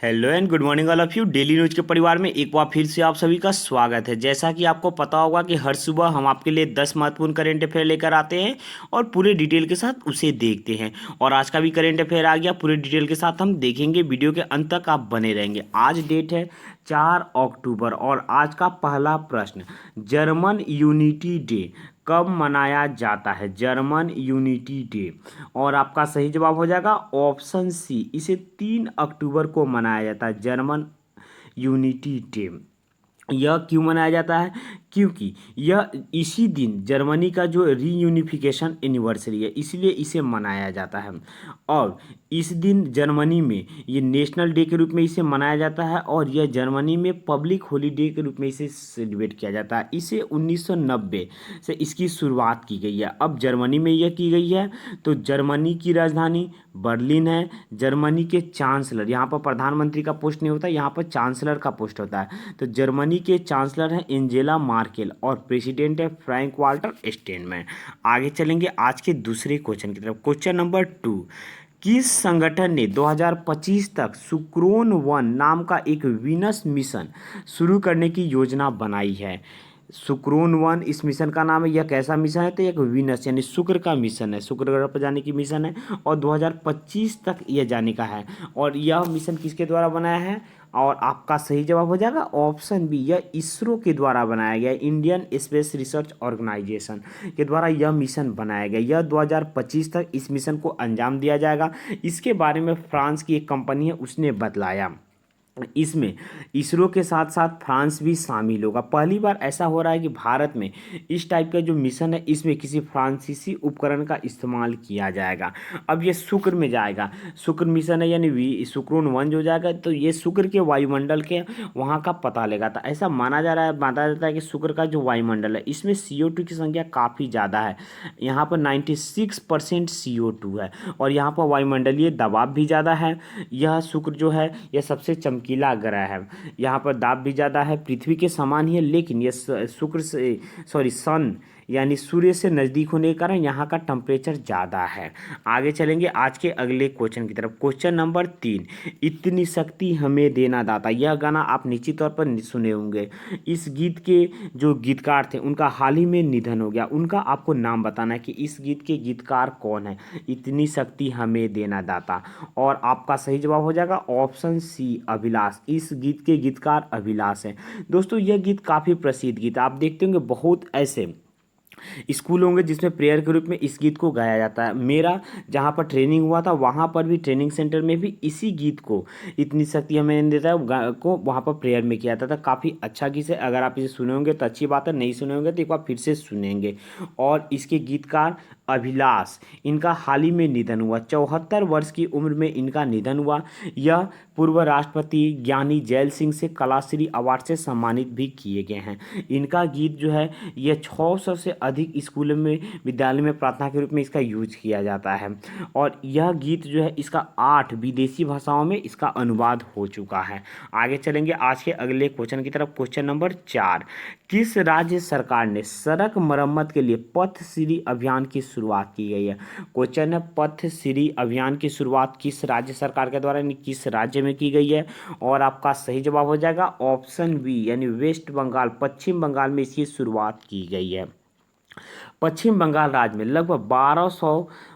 Hello and good morning all of you. Daily news के परिवार में एक बार फिर से आप सभी का स्वागत है। जैसा कि आपको पता होगा कि हर सुबह हम आपके लिए 10 महत्वपूर्ण करंट अफेयर लेकर आते हैं और पूरे डिटेल के साथ उसे देखते हैं। और आज का भी करंट अफेयर आ गया, पूरे डिटेल के साथ हम देखेंगे। वीडियो के अंत तक आप बने रहेंगे। आज डेट है 4 अक्टूबर और आज का पहला प्रश्न, जर्मन यूनिटी डे कब मनाया जाता है? German unity day. और आपका सही जवाब हो जाएगा ऑप्शन सी, इसे 3 अक्टूबर को मनाया जाता है, जर्मन यूनिटी डे। यह क्यों मनाया जाता है? क्योंकि यह इसी दिन जर्मनी का जो रीयूनिफिकेशन एनिवर्सरी है, इसलिए इसे मनाया जाता है। और इस दिन जर्मनी में ये नेशनल डे के रूप में इसे मनाया जाता है और यह जर्मनी में पब्लिक हॉलीडे के रूप में इसे सेलिब्रेट किया जाता है। इसे 1990 से इसकी शुरुआत की गई है। अब जर्मनी में यह की गई है, तो जर्मनी की राजधानी बर्लिन है। जर्मनी के चांसलर, यहाँ पर प्रधानमंत्री का पोस्ट नहीं होता, यहाँ पर चांसलर का पोस्ट होता है। तो जर्मनी के चांसलर हैं एंजेला मार्केल और प्रेसिडेंट है फ्रैंक वाल्टर स्टेनमेयर। आगे चलेंगे आज के दूसरे क्वेश्चन की तरफ। क्वेश्चन नंबर 2, किस संगठन ने 2025 तक सुक्रोन 1 नाम का एक वीनस मिशन शुरू करने की योजना बनाई है? सुक्रोन 1 इस मिशन का नाम है। यह कैसा मिशन है? तो एक वीनस यानी शुक्र का मिशन है, शुक्र ग्रह पर जाने की मिशन है और 2025 तक यह जाने का है। और यह मिशन किसके द्वारा बनाया है? और आपका सही जवाब हो जाएगा ऑप्शन बी, यह इसरो के द्वारा बनाया गया, इंडियन स्पेस रिसर्च ऑर्गेनाइजेशन के द्वारा यह मिशन बनाया गया। यह 2025 तक इस मिशन को अंजाम दिया जाएगा। इसके बारे में फ्रांस की एक कंपनी है, उसने बतलाया। इसमें इसरो के साथ साथ फ्रांस भी शामिल होगा। पहली बार ऐसा हो रहा है कि भारत में इस टाइप का जो मिशन है, इसमें किसी फ्रांसीसी उपकरण का इस्तेमाल किया जाएगा। अब ये शुक्र में जाएगा, शुक्र मिशन है यानी शुक्रोन 1 जो जाएगा, तो ये शुक्र के वायुमंडल के वहाँ का पता लेगा। तो ऐसा माना जा रहा है, माना जाता है कि शुक्र का जो वायुमंडल है, इसमें CO2 की संख्या काफ़ी ज़्यादा है। यहाँ पर 96% CO2 है और यहाँ पर वायुमंडलीय दबाव भी ज़्यादा है। यह शुक्र जो है यह सबसे चमकीला ग्रह है। यहाँ पर दाब भी ज़्यादा है, पृथ्वी के समान ही है, लेकिन यह शुक्र से सन यानी सूर्य से नज़दीक होने के कारण यहाँ का टेम्परेचर ज़्यादा है। आगे चलेंगे आज के अगले क्वेश्चन की तरफ। क्वेश्चन नंबर 3, इतनी शक्ति हमें देना दाता। यह गाना आप निश्चित तौर पर सुने होंगे। इस गीत के जो गीतकार थे उनका हाल ही में निधन हो गया। उनका आपको नाम बताना है कि इस गीत के गीतकार कौन है, इतनी शक्ति हमें देना दाता। और आपका सही जवाब हो जाएगा ऑप्शन सी, अभिलाष। इस गीत के गीतकार अभिलाष हैं। दोस्तों यह गीत काफ़ी प्रसिद्ध गीत है। आप देखते होंगे बहुत ऐसे स्कूल होंगे जिसमें प्रेयर के रूप में इस गीत को गाया जाता है। मेरा जहाँ पर ट्रेनिंग हुआ था वहाँ पर भी, ट्रेनिंग सेंटर में भी इसी गीत को, इतनी शक्ति हमें देता है को वहाँ पर प्रेयर में किया जाता था। काफ़ी अच्छा गीत है। अगर आप इसे सुने होंगे तो अच्छी बात है, नहीं सुने होंगे तो एक बार फिर से सुनेंगे। और इसके गीतकार अभिलाष, इनका हाल ही में निधन हुआ, 74 वर्ष की उम्र में इनका निधन हुआ। यह पूर्व राष्ट्रपति ज्ञानी जैल सिंह से कलाश्री अवार्ड से सम्मानित भी किए गए हैं। इनका गीत जो है यह 600 से अधिक स्कूलों में, विद्यालय में प्रार्थना के रूप में इसका यूज किया जाता है। और यह गीत जो है इसका 8 विदेशी भाषाओं में इसका अनुवाद हो चुका है। आगे चलेंगे आज के अगले क्वेश्चन की तरफ। क्वेश्चन नंबर 4, किस राज्य सरकार ने सड़क मरम्मत के लिए पथ श्री अभियान की शुरुआत की गई है? क्वेश्चन है पथ श्री अभियान की शुरुआत किस राज्य सरकार के द्वारा, यानी किस राज्य में की गई है? और आपका सही जवाब हो जाएगा ऑप्शन बी, यानी वेस्ट बंगाल, पश्चिम बंगाल में इसकी शुरुआत की गई है। पश्चिम बंगाल राज्य में लगभग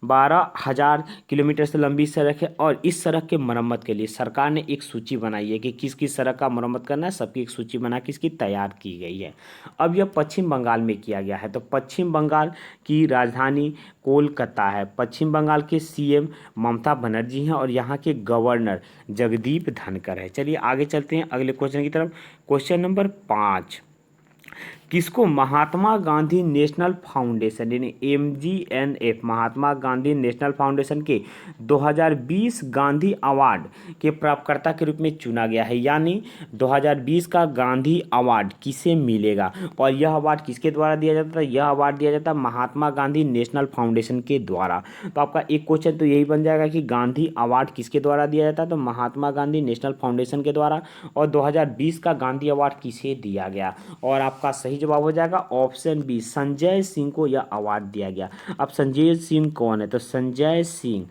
12,000 किलोमीटर से लंबी सड़क है और इस सड़क के मरम्मत के लिए सरकार ने एक सूची बनाई है कि किस किस सड़क का मरम्मत करना है। सबकी एक सूची बना के इसकी तैयार की गई है। अब यह पश्चिम बंगाल में किया गया है। तो पश्चिम बंगाल की राजधानी कोलकाता है। पश्चिम बंगाल के CM ममता बनर्जी हैं और यहाँ के गवर्नर जगदीप धनखड़ है। चलिए आगे चलते हैं अगले क्वेश्चन की तरफ। क्वेश्चन नंबर 5, किसको महात्मा गांधी नेशनल फाउंडेशन यानी MGNF, Mahatma Gandhi national foundation के 2020 गांधी अवार्ड के प्राप्तकर्ता के रूप में चुना गया है? यानी 2020 का गांधी अवार्ड किसे मिलेगा? और यह अवार्ड किसके द्वारा दिया जाता है? यह अवार्ड दिया जाता है महात्मा गांधी नेशनल फाउंडेशन के द्वारा। तो आपका एक क्वेश्चन तो यही बन जाएगा कि गांधी अवार्ड किसके द्वारा दिया जाता है? तो महात्मा गांधी नेशनल फाउंडेशन के द्वारा। और 2020 का गांधी अवार्ड किसे दिया गया? और आपका सही जवाब हो जाएगा ऑप्शन बी, संजय सिंह को यह अवार्ड दिया गया। अब संजय सिंह कौन है? तो संजय सिंह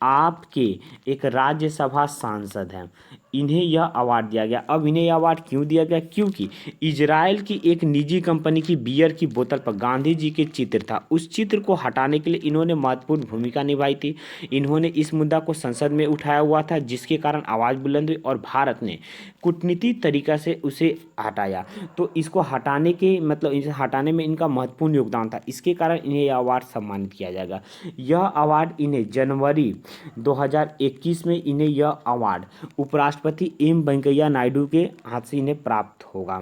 आपके एक राज्यसभा सांसद हैं, इन्हें यह अवार्ड दिया गया। अब इन्हें यह अवार्ड क्यों दिया गया? क्योंकि इजराइल की एक निजी कंपनी की बियर की बोतल पर गांधी जी के चित्र था, उस चित्र को हटाने के लिए इन्होंने महत्वपूर्ण भूमिका निभाई थी। इन्होंने इस मुद्दा को संसद में उठाया हुआ था, जिसके कारण आवाज़ बुलंद हुई और भारत ने कूटनीतिक तरीका से उसे हटाया। तो इसको हटाने के मतलब इसे हटाने में इनका महत्वपूर्ण योगदान था, इसके कारण इन्हें यह अवार्ड सम्मानित किया जाएगा। यह अवार्ड इन्हें जनवरी 2021 में इन्हें यह अवार्ड उपराष्ट्रपति एम वेंकैया नायडू के हाथ से इन्हें प्राप्त होगा।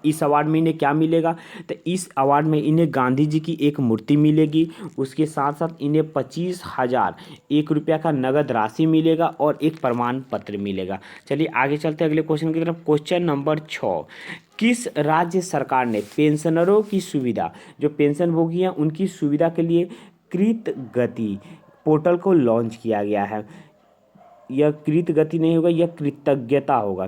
इस अवार्ड में इन्हें क्या मिलेगा? तो इस अवार्ड में इन्हें गांधी जी की एक मूर्ति मिलेगी, उसके साथ साथ इन्हें 25,001 रुपया का नगद राशि मिलेगा और एक प्रमाण पत्र मिलेगा। चलिए आगे चलते हैं अगले क्वेश्चन की तरफ। क्वेश्चन नंबर 6, किस राज्य सरकार ने पेंशनरों की सुविधा, जो पेंशनभोगी हैं उनकी सुविधा के लिए कृत गति पोर्टल को लॉन्च किया गया है? यह कृत गति नहीं होगा, यह कृतज्ञता होगा।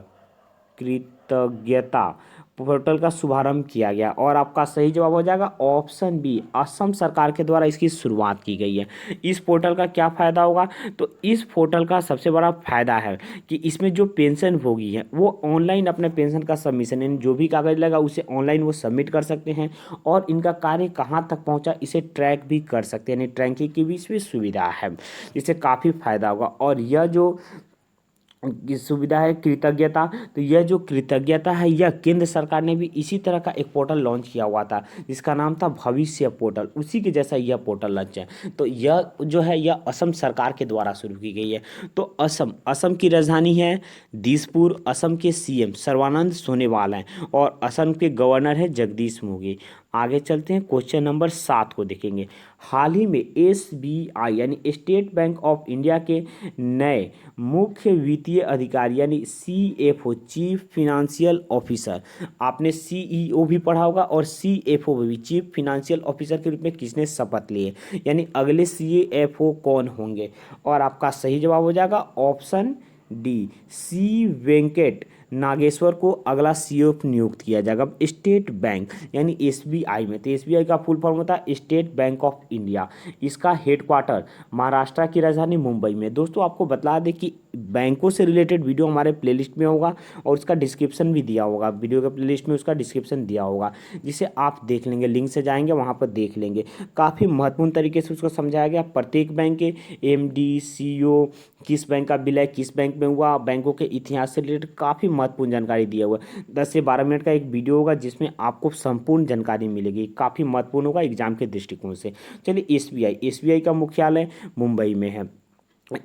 कृतज्ञता पोर्टल का शुभारंभ किया गया और आपका सही जवाब हो जाएगा ऑप्शन बी, असम सरकार के द्वारा इसकी शुरुआत की गई है। इस पोर्टल का क्या फ़ायदा होगा? तो इस पोर्टल का सबसे बड़ा फ़ायदा है कि इसमें जो पेंशन भोगी हैं वो ऑनलाइन अपने पेंशन का सबमिशन, यानी जो भी कागज़ लगा उसे ऑनलाइन वो सबमिट कर सकते हैं और इनका कार्य कहाँ तक पहुँचा इसे ट्रैक भी कर सकते हैं, यानी ट्रैकिंग की भी इसमें सुविधा है, इससे काफ़ी फ़ायदा होगा। और यह जो सुविधा है कृतज्ञता, तो यह जो कृतज्ञता है यह केंद्र सरकार ने भी इसी तरह का एक पोर्टल लॉन्च किया हुआ था जिसका नाम था भविष्य पोर्टल, उसी के जैसा यह पोर्टल लॉन्च है। तो यह जो है यह असम सरकार के द्वारा शुरू की गई है। तो असम की राजधानी है दिसपुर, असम के सीएम सर्बानंद सोनोवाल हैं और असम के गवर्नर हैं जगदीश मुखी। आगे चलते हैं, क्वेश्चन नंबर 7 को देखेंगे। हाल ही में एसबीआई यानी स्टेट बैंक ऑफ इंडिया के नए मुख्य वित्तीय अधिकारी यानी सीएफओ, चीफ फिनेंशियल ऑफिसर, आपने सीईओ भी पढ़ा होगा और सीएफओ भी, चीफ फिनेंशियल ऑफिसर के रूप में किसने शपथ लिए, यानी अगले सीएफओ कौन होंगे? और आपका सही जवाब हो जाएगा ऑप्शन डी, सी वेंकट नागेश्वर को अगला सीईओ नियुक्त किया जाएगा। स्टेट बैंक यानी एसबीआई में, तो एसबीआई का फुल फॉर्म होता है स्टेट बैंक ऑफ इंडिया, इसका हेडक्वार्टर महाराष्ट्र की राजधानी मुंबई में। दोस्तों आपको बता दें कि बैंकों से रिलेटेड वीडियो हमारे प्लेलिस्ट में होगा और उसका डिस्क्रिप्शन भी दिया होगा, वीडियो के प्लेलिस्ट में उसका डिस्क्रिप्शन दिया होगा, जिसे आप देख लेंगे, लिंक से जाएंगे वहाँ पर देख लेंगे। काफ़ी महत्वपूर्ण तरीके से उसको समझाया गया, प्रत्येक बैंक के एमडी सीईओ, किस बैंक का विलय किस बैंक में हुआ, बैंकों के इतिहास से रिलेटेड काफ़ी महत्वपूर्ण जानकारी दिया हुआ है। 10 से 12 मिनट का एक वीडियो होगा जिसमें आपको संपूर्ण जानकारी मिलेगी, काफ़ी महत्वपूर्ण होगा एग्जाम के दृष्टिकोण से। चलिए एसबीआई का मुख्यालय मुंबई में है।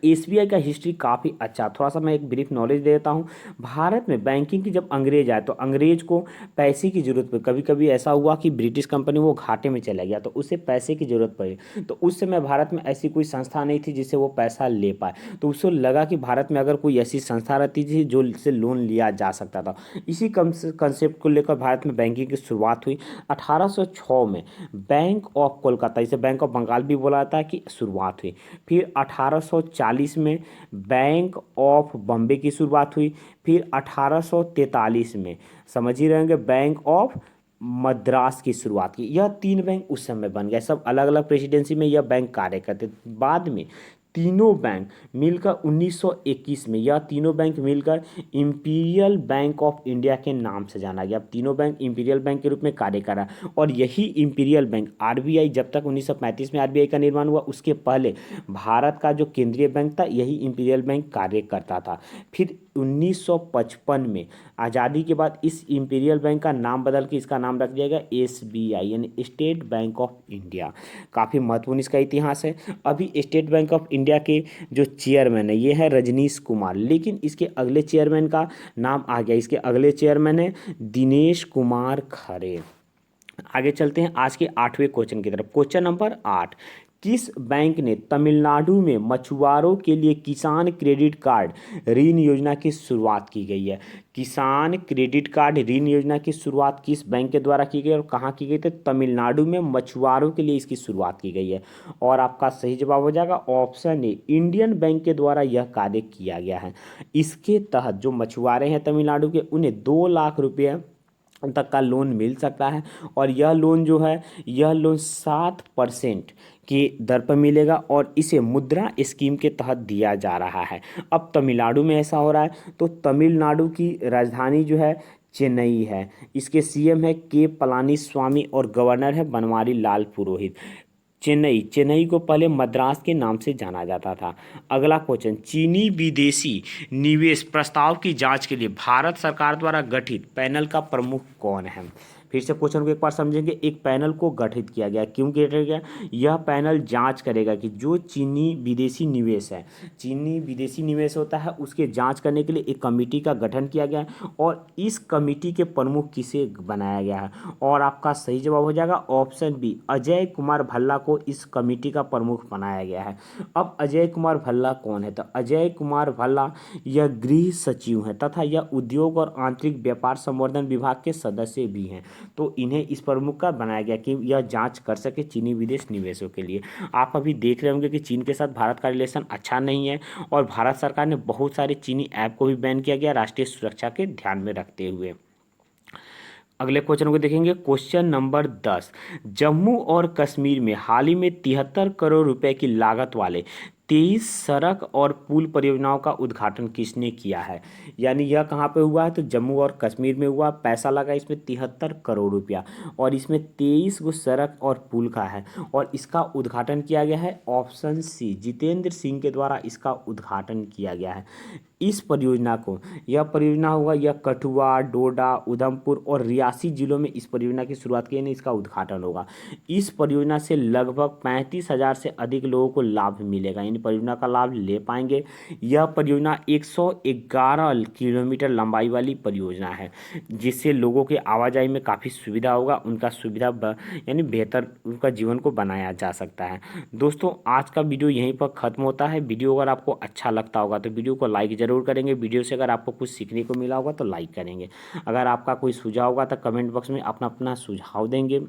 एसबीआई का हिस्ट्री काफ़ी अच्छा, थोड़ा सा मैं एक ब्रीफ नॉलेज दे देता हूँ। भारत में बैंकिंग की जब अंग्रेज आए तो अंग्रेज को पैसे की ज़रूरत पड़ी, कभी कभी ऐसा हुआ कि ब्रिटिश कंपनी वो घाटे में चला गया तो उसे पैसे की ज़रूरत पड़ी, तो उस समय भारत में ऐसी कोई संस्था नहीं थी जिससे वो पैसा ले पाए, तो उसको लगा कि भारत में अगर कोई ऐसी संस्था रहती थी जो से लोन लिया जा सकता था। इसी कंसेप्ट को लेकर भारत में बैंकिंग की शुरुआत हुई। 1806 में बैंक ऑफ कोलकाता, इसे बैंक ऑफ बंगाल भी बोला जाता है, की शुरुआत हुई। फिर 1840 में बैंक ऑफ बॉम्बे की शुरुआत हुई। फिर 1843 में समझ ही रहेंगे बैंक ऑफ मद्रास की शुरुआत की। यह 3 बैंक उस समय बन गए, सब अलग अलग प्रेसिडेंसी में यह बैंक कार्य करते। बाद में तीनों बैंक मिलकर 1921 में यह तीनों बैंक मिलकर इंपीरियल बैंक ऑफ इंडिया के नाम से जाना गया। अब तीनों बैंक इंपीरियल बैंक के रूप में कार्य कर रहा है और यही इंपीरियल बैंक आरबीआई, जब तक 1935 में आरबीआई का निर्माण हुआ उसके पहले भारत का जो केंद्रीय बैंक था यही इंपीरियल बैंक कार्य करता था। फिर 1955 में आज़ादी के बाद इस इंपीरियल बैंक का नाम बदल के इसका नाम रख दिया गया एसबीआई यानी स्टेट बैंक ऑफ इंडिया। काफ़ी महत्वपूर्ण इसका इतिहास है। अभी स्टेट बैंक ऑफ इंडिया के जो चेयरमैन है ये है रजनीश कुमार, लेकिन इसके अगले चेयरमैन का नाम आ गया, इसके अगले चेयरमैन है दिनेश कुमार खरे। आगे चलते हैं आज के 8वें क्वेश्चन की तरफ। क्वेश्चन नंबर 8, किस बैंक ने तमिलनाडु में मछुआरों के लिए किसान क्रेडिट कार्ड ऋण योजना की शुरुआत की गई है? किसान क्रेडिट कार्ड ऋण योजना की शुरुआत किस बैंक के द्वारा की गई और कहाँ की गई? तो तमिलनाडु में मछुआरों के लिए इसकी शुरुआत की गई है और आपका सही जवाब हो जाएगा ऑप्शन ए, इंडियन बैंक के द्वारा यह कार्य किया गया है। इसके तहत जो मछुआरे हैं तमिलनाडु के उन्हें 2 लाख रुपये तक का लोन मिल सकता है। और यह लोन जो है, यह लोन 7% की दर पर मिलेगा और इसे मुद्रा स्कीम के तहत दिया जा रहा है। अब तमिलनाडु में ऐसा हो रहा है, तो तमिलनाडु की राजधानी जो है चेन्नई है। इसके सीएम है के पलानीस्वामी और गवर्नर है बनवारी लाल पुरोहित। चेन्नई को पहले मद्रास के नाम से जाना जाता था। अगला क्वेश्चन, चीनी विदेशी निवेश प्रस्ताव की जांच के लिए भारत सरकार द्वारा गठित पैनल का प्रमुख कौन है? फिर से क्वेश्चन को एक बार समझेंगे। एक पैनल को गठित किया गया, क्यों किया गया? यह पैनल जांच करेगा कि जो चीनी विदेशी निवेश है, चीनी विदेशी निवेश होता है, उसके जांच करने के लिए एक कमेटी का गठन किया गया है और इस कमेटी के प्रमुख किसे बनाया गया है? और आपका सही जवाब हो जाएगा ऑप्शन बी, अजय कुमार भल्ला को इस कमेटी का प्रमुख बनाया गया है। अब अजय कुमार भल्ला कौन है? तो अजय कुमार भल्ला यह गृह सचिव हैं तथा यह उद्योग और आंतरिक व्यापार संवर्धन विभाग के सदस्य भी हैं। तो इन्हें इस प्रमुख का बनाया गया कि यह जांच कर सके चीनी विदेश निवेशों के लिए। आप अभी देख रहे होंगे कि चीन के साथ भारत का रिलेशन अच्छा नहीं है और भारत सरकार ने बहुत सारे चीनी ऐप को भी बैन किया गया राष्ट्रीय सुरक्षा के ध्यान में रखते हुए। अगले क्वेश्चन को देखेंगे, क्वेश्चन नंबर 10, जम्मू और कश्मीर में हाल ही में 73 करोड़ रुपए की लागत वाले 23 सड़क और पुल परियोजनाओं का उद्घाटन किसने किया है? यानी यह कहाँ पे हुआ है? तो जम्मू और कश्मीर में हुआ। पैसा लगा इसमें 73 करोड़ रुपया और इसमें 23 गो सड़क और पुल का है और इसका उद्घाटन किया गया है ऑप्शन सी, जितेंद्र सिंह के द्वारा इसका उद्घाटन किया गया है। इस परियोजना को, यह परियोजना होगा, यह कठुआ, डोडा, उधमपुर और रियासी जिलों में इस परियोजना की शुरुआत की, इसका उद्घाटन होगा। इस परियोजना से लगभग 35,000 से अधिक लोगों को लाभ मिलेगा, इन परियोजना का लाभ ले पाएंगे। यह परियोजना 111 किलोमीटर लंबाई वाली परियोजना है जिससे लोगों के आवाजाही में काफ़ी सुविधा होगा, उनका यानी बेहतर उनका जीवन को बनाया जा सकता है। दोस्तों, आज का वीडियो यहीं पर ख़त्म होता है। वीडियो अगर आपको अच्छा लगता होगा तो वीडियो को लाइक ज़रूर करेंगे। वीडियो से अगर आपको कुछ सीखने को मिला होगा तो लाइक करेंगे। अगर आपका कोई सुझाव होगा तो कमेंट बॉक्स में अपना अपना सुझाव देंगे।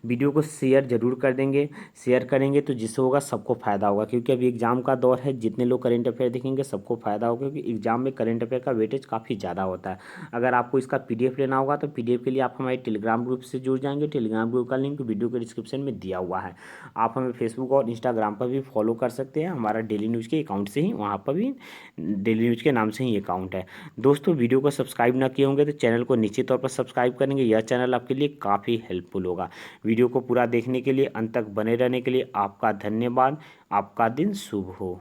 वीडियो को शेयर जरूर कर देंगे। शेयर करेंगे तो जिससे होगा सबको फ़ायदा होगा, क्योंकि अभी एग्जाम का दौर है। जितने लोग करेंट अफेयर देखेंगे सबको फ़ायदा होगा, क्योंकि एग्जाम में करेंट अफेयर का वेटेज काफ़ी ज़्यादा होता है। अगर आपको इसका पीडीएफ लेना होगा तो पीडीएफ के लिए आप हमारे टेलीग्राम ग्रुप से जुड़ जाएंगे। टेलीग्राम ग्रुप का लिंक वीडियो के डिस्क्रिप्शन में दिया हुआ है। आप हमें फेसबुक और इंस्टाग्राम पर भी फॉलो कर सकते हैं, हमारा डेली न्यूज़ के अकाउंट से ही, वहाँ पर भी डेली न्यूज़ के नाम से ही अकाउंट है। दोस्तों, वीडियो को सब्सक्राइब ना किए होंगे तो चैनल को निश्चित तौर पर सब्सक्राइब करेंगे। यह चैनल आपके लिए काफ़ी हेल्पफुल होगा। वीडियो को पूरा देखने के लिए, अंत तक बने रहने के लिए आपका धन्यवाद। आपका दिन शुभ हो।